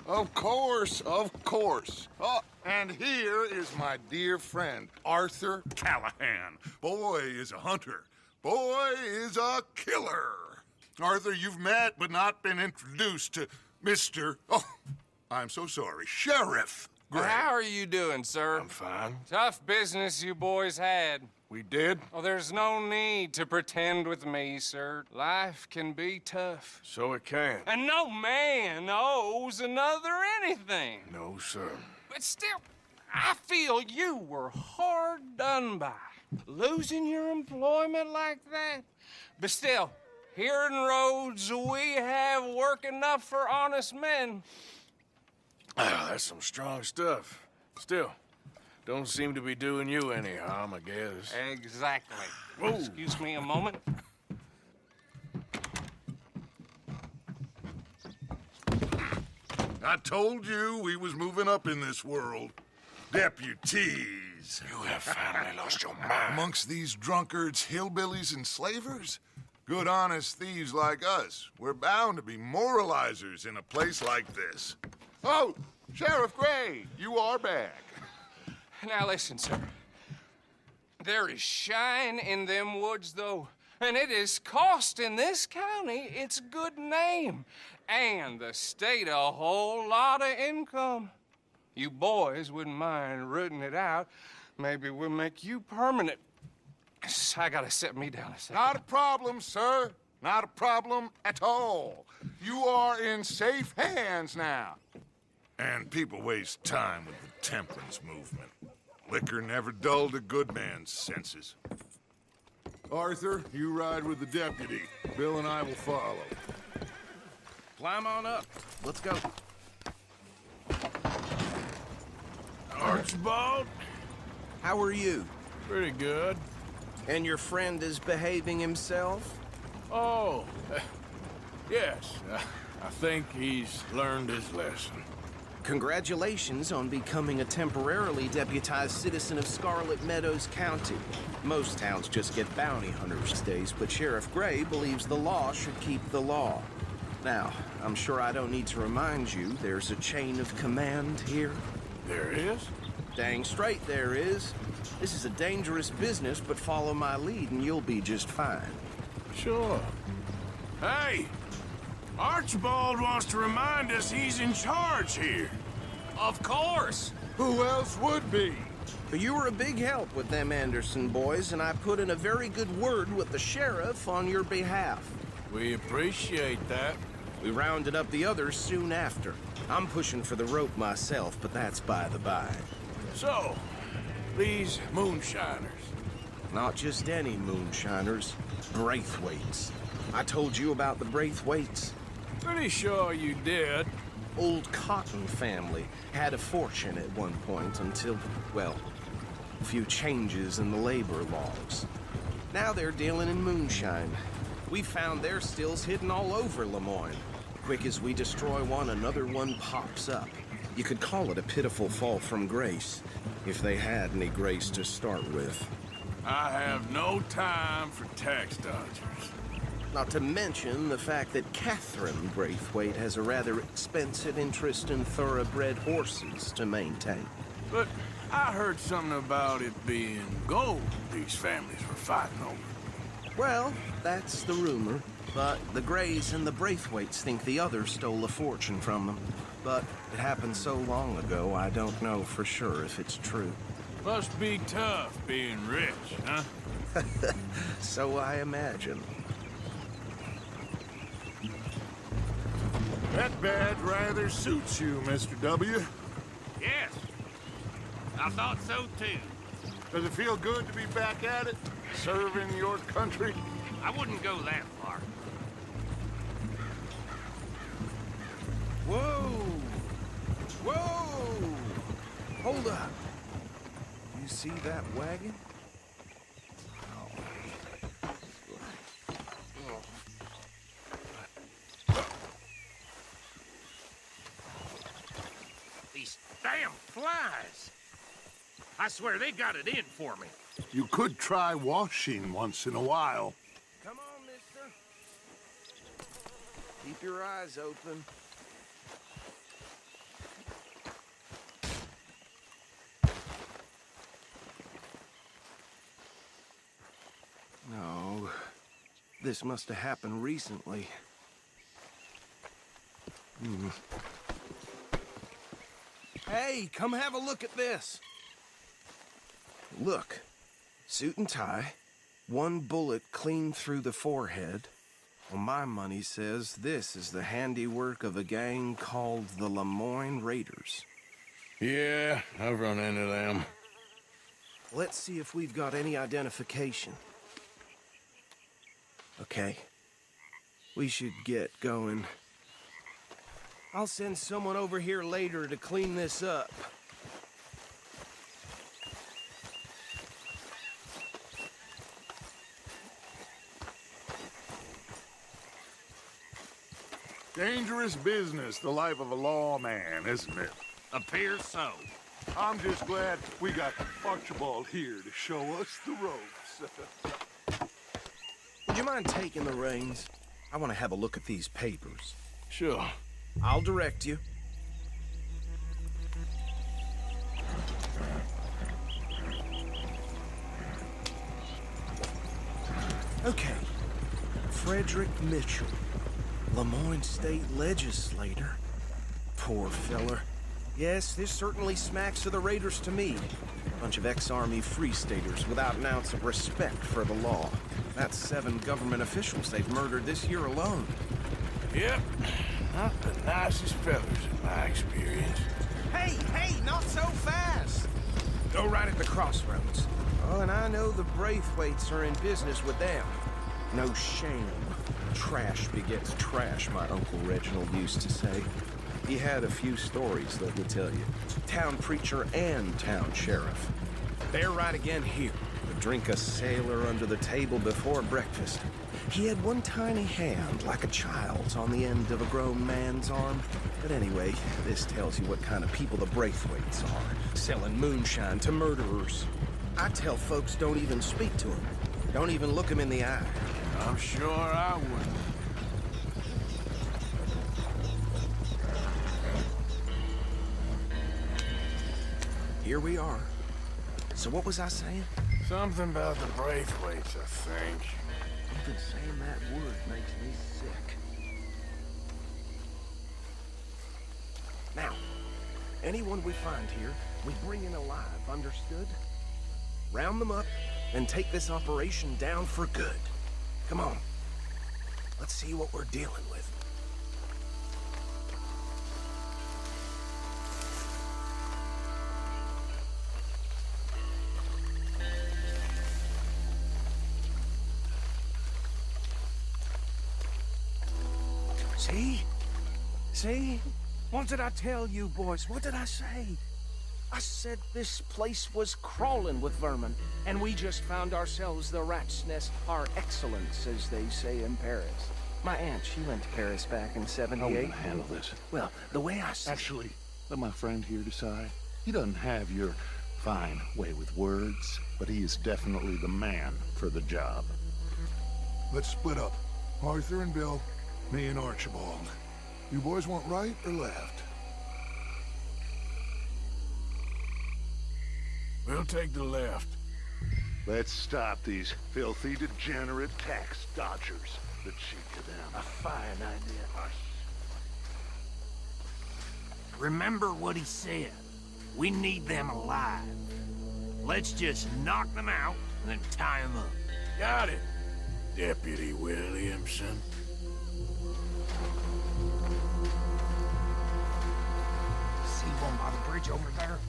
Of course, of course. Oh, and here is my dear friend, Arthur Callahan. Boy is a hunter. Boy is a killer. Arthur, you've met but not been introduced to Mr. Oh, I'm so sorry, Sheriff Gray. How are you doing, sir? I'm fine. Tough business you boys had. We did? Oh, there's no need to pretend with me, sir. Life can be tough. So it can. And no man owes another anything. No, sir. But still, I feel you were hard done by. Losing your employment like that. But still, here in Rhodes, we have work enough for honest men. That's some strong stuff. Still, don't seem to be doing you any harm, I guess. Exactly. Whoa. Excuse me a moment. I told you we was moving up in this world. Deputies. You have finally lost your mind. Amongst these drunkards, hillbillies, and slavers? Good, honest thieves like us. We're bound to be moralizers in a place like this. Oh, Sheriff Gray, you are back. Now listen, sir. There is shine in them woods, though, and it is costing this county its good name and the state a whole lot of income. You boys wouldn't mind rooting it out. Maybe we'll make you permanent. I gotta sit me down a second. Not a problem, sir. Not a problem at all. You are in safe hands now. And people waste time with the temperance movement. Liquor never dulled a good man's senses. Arthur, you ride with the deputy. Bill and I will follow. Climb on up. Let's go. Archibald? How are you? Pretty good. And your friend is behaving himself? Oh, yes. I think he's learned his lesson. Congratulations on becoming a temporarily deputized citizen of Scarlett Meadows County. Most towns just get bounty hunters these days, but Sheriff Gray believes the law should keep the law. Now, I'm sure I don't need to remind you there's a chain of command here. There is? Dang straight there is. This is a dangerous business, but follow my lead and you'll be just fine. Sure. Hey! Archibald wants to remind us he's in charge here. Of course. Who else would be? You were a big help with them Anderson boys, and I put in a very good word with the sheriff on your behalf. We appreciate that. We rounded up the others soon after. I'm pushing for the rope myself, but that's by the by. So, these moonshiners. Not just any moonshiners, Braithwaites. I told you about the Braithwaites. Pretty sure you did. Old Cotton family had a fortune at one point until, well, a few changes in the labor laws. Now they're dealing in moonshine. We found their stills hidden all over Lemoyne. Quick as we destroy one, another one pops up. You could call it a pitiful fall from grace, if they had any grace to start with. I have no time for tax dodgers. Not to mention the fact that Catherine Braithwaite has a rather expensive interest in thoroughbred horses to maintain. But I heard something about it being gold these families were fighting over. Well, that's the rumor. But the Grays and the Braithwaites think the others stole a fortune from them. But it happened so long ago, I don't know for sure if it's true. Must be tough being rich, huh? So I imagine. That badge rather suits you, Mr. W. Yes. I thought so, too. Does it feel good to be back at it? Serving your country? I wouldn't go that far. Whoa! Whoa! Hold up. You see that wagon? These damn flies. I swear they got it in for me. You could try washing once in a while. Come on, mister. Keep your eyes open. This must have happened recently. Hey, come have a look at this. Look, suit and tie, one bullet clean through the forehead. Well, my money says this is the handiwork of a gang called the Lemoyne Raiders. Yeah, I've run into them. Let's see if we've got any identification. Okay. We should get going. I'll send someone over here later to clean this up. Dangerous business, the life of a lawman, isn't it? Appears so. I'm just glad we got Archibald here to show us the ropes. Would you mind taking the reins? I want to have a look at these papers. Sure. I'll direct you. Okay. Frederick Mitchell, Lemoyne State Legislator. Poor feller. Yes, this certainly smacks of the Raiders to me. Bunch of ex-Army Free Staters without an ounce of respect for the law. That's 7 government officials they've murdered this year alone. Yep. Not the nicest fellas in my experience. Hey, not so fast! Go right at the crossroads. Oh, and I know the Braithwaites are in business with them. No shame. Trash begets trash, my Uncle Reginald used to say. He had a few stories, let me tell you. Town preacher and town sheriff. They're right again here. To drink a sailor under the table before breakfast. He had one tiny hand, like a child's, on the end of a grown man's arm. But anyway, this tells you what kind of people the Braithwaites are. Selling moonshine to murderers. I tell folks don't even speak to them. Don't even look them in the eye. I'm sure I would. Here we are. So what was I saying? Something about the Braithwaites, I think. Even saying that word makes me sick. Now, anyone we find here, we bring in alive, understood? Round them up and take this operation down for good. Come on. Let's see what we're dealing with. See? See? What did I tell you, boys? What did I say? I said this place was crawling with vermin, and we just found ourselves the rat's nest par excellence, as they say in Paris. My aunt, she went to Paris back in '78. How are we gonna handle this? Well, the way I see Actually, let my friend here decide. He doesn't have your fine way with words, but he is definitely the man for the job. Let's split up. Arthur and Bill, me and Archibald. You boys want right or left? We'll take the left. Let's stop these filthy, degenerate tax dodgers. The cheek of them. A fine idea. Remember what he said. We need them alive. Let's just knock them out and then tie them up. Got it, Deputy Williamson. See one by the bridge over there?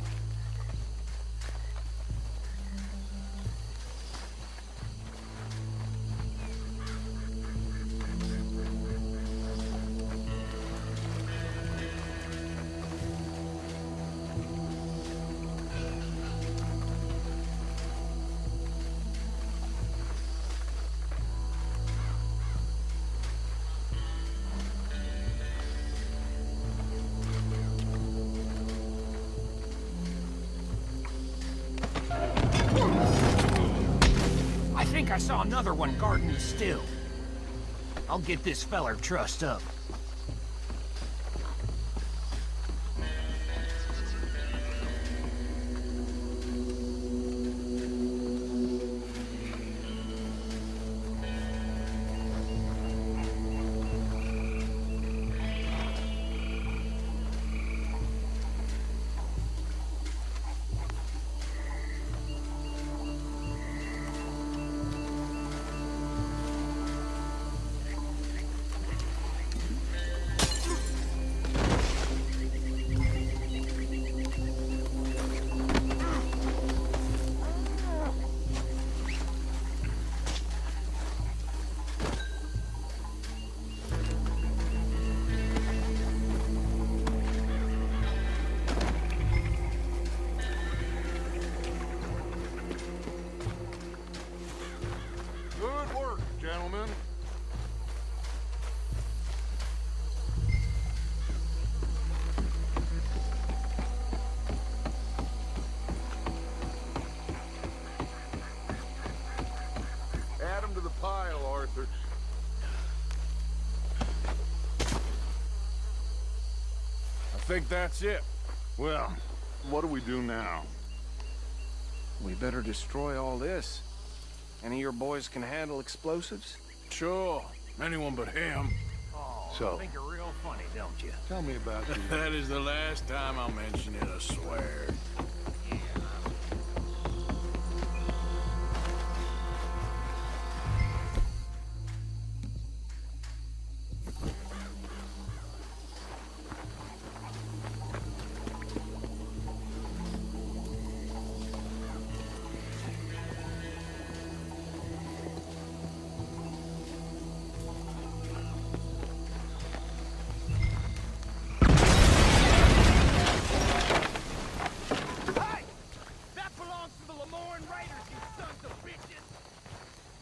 I saw another one guarding the still. I'll get this feller trussed up. think that's it. Well, what do we do now? We better destroy all this. Any of your boys can handle explosives? Sure. Anyone but him. Oh, So- I think you're real funny, don't you? Tell me about you. That is the last time I'll mention it, I swear.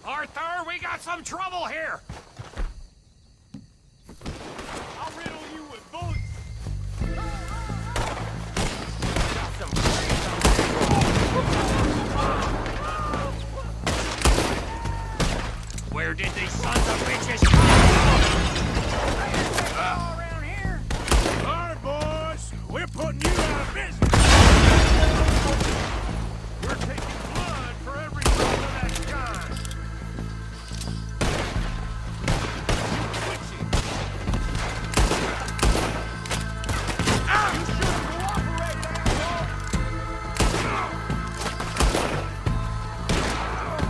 Arthur, we got some trouble here! I'll riddle you with bullets! Where did these sons of bitches come around here? All right, boys. We're putting you out of business. We're taking blood for every son of that kind.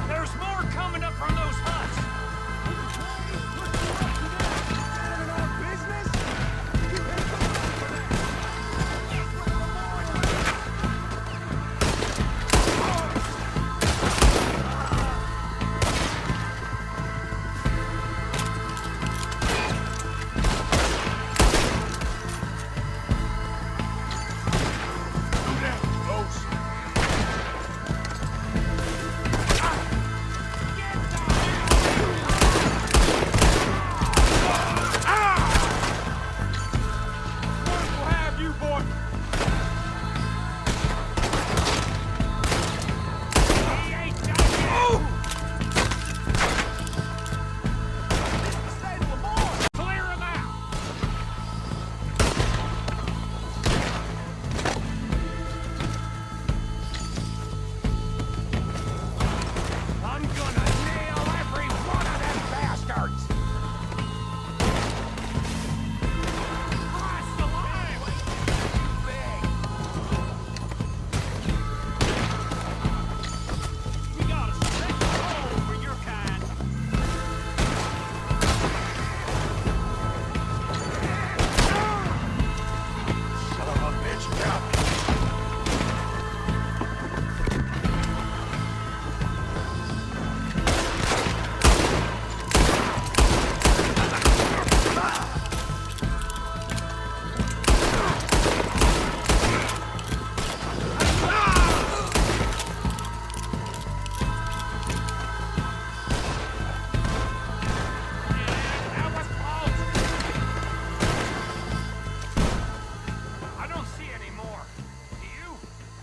There's more coming up from those huts!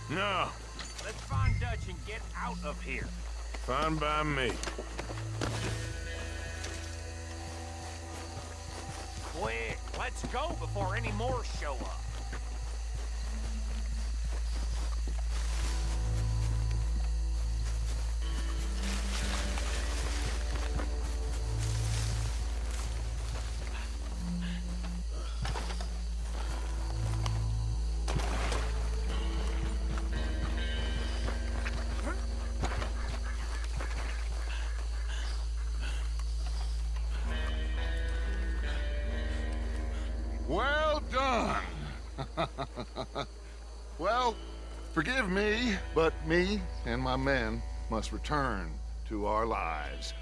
No, Let's find Dutch and get out of here. fine by me. Quick, let's go before any more show up. Well done. Well, forgive me, but me and my men must return to our lives.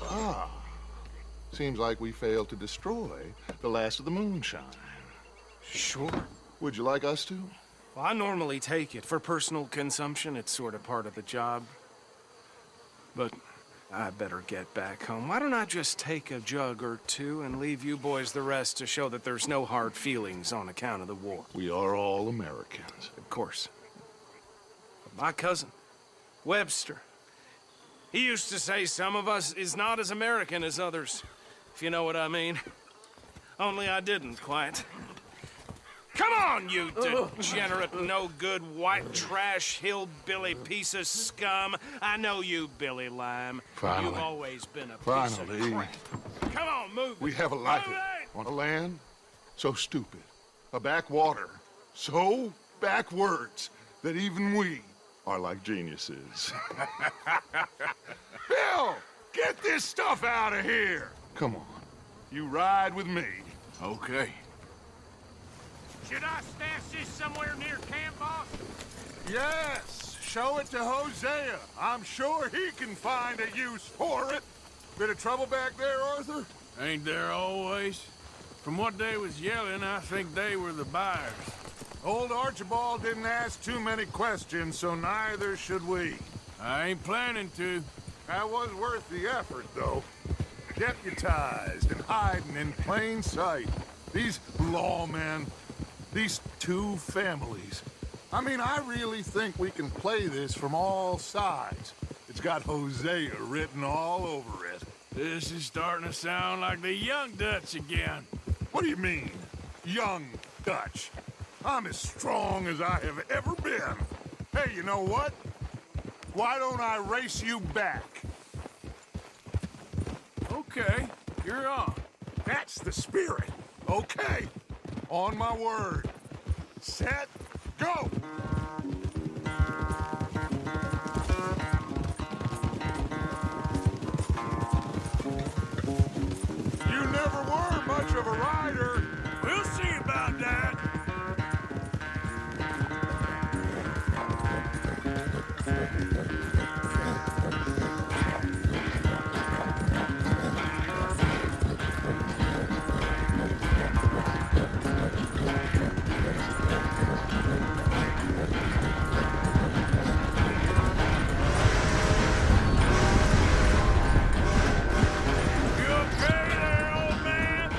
Ah, seems like we failed to destroy the last of the moonshine. Sure. Would you like us to? Well, I normally take it. For personal consumption, it's sort of part of the job. But I better get back home. Why don't I just take a jug or two and leave you boys the rest to show that there's no hard feelings on account of the war? We are all Americans. Of course. My cousin, Webster, he used to say some of us is not as American as others, if you know what I mean. Only I didn't quite. Come on, you degenerate, no-good, white trash, hillbilly piece of scum. I know you, Billy Lime. Finally. You've always been a piece Finally. of crap. Come on, move it. We have a life Move it. on a land so stupid, a backwater so backwards that even we are like geniuses. Bill, get this stuff out of here! Come on, you ride with me. Okay. Should I stash this somewhere near camp, boss? Yes, show it to Hosea. I'm sure he can find a use for it. Bit of trouble back there, Arthur? Ain't there always? From what they was yelling, I think they were the buyers. Old Archibald didn't ask too many questions, so neither should we. I ain't planning to. That was worth the effort, though. Deputized and hiding in plain sight. These lawmen, these two families. I mean, I really think we can play this from all sides. It's got Hosea written all over it. This is starting to sound like the Young Dutch again. What do you mean, young Dutch? I'm as strong as I have ever been. Hey, you know what? Why don't I race you back? Okay, you're on. That's the spirit. Okay. On my word. Set, go! You never were much of a rider. We'll see about that. You okay there, old man?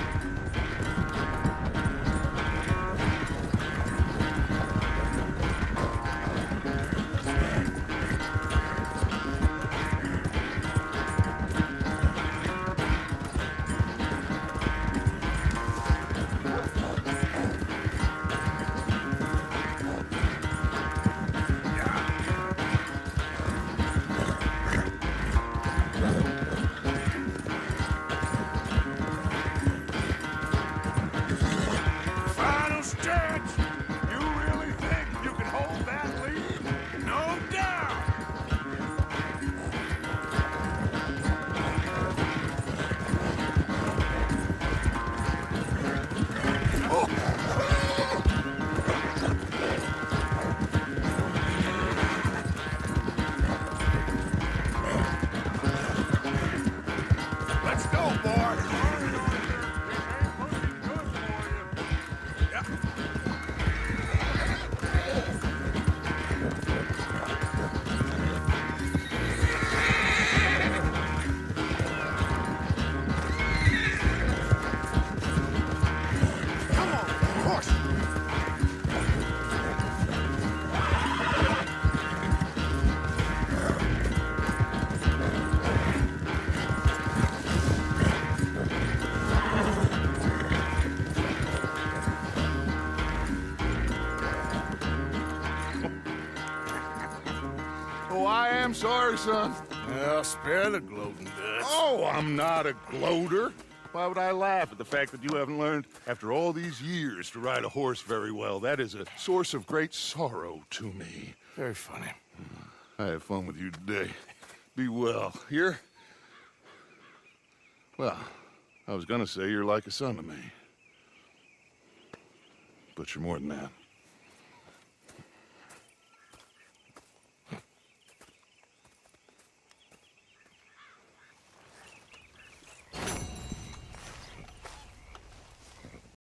Final stretch. You really think you can hold that lead? No doubt. Let's go, boy. This ain't looking good for you. Come on, push. Oh, I am sorry, son. Well, spare the gloating, Dutch. Oh, I'm not a gloater. Why would I laugh at the fact that you haven't learned, after all these years, to ride a horse very well? That is a source of great sorrow to me. Very funny. I had fun with you today. Be well. Here? Well, I was gonna say you're like a son to me. But you're more than that.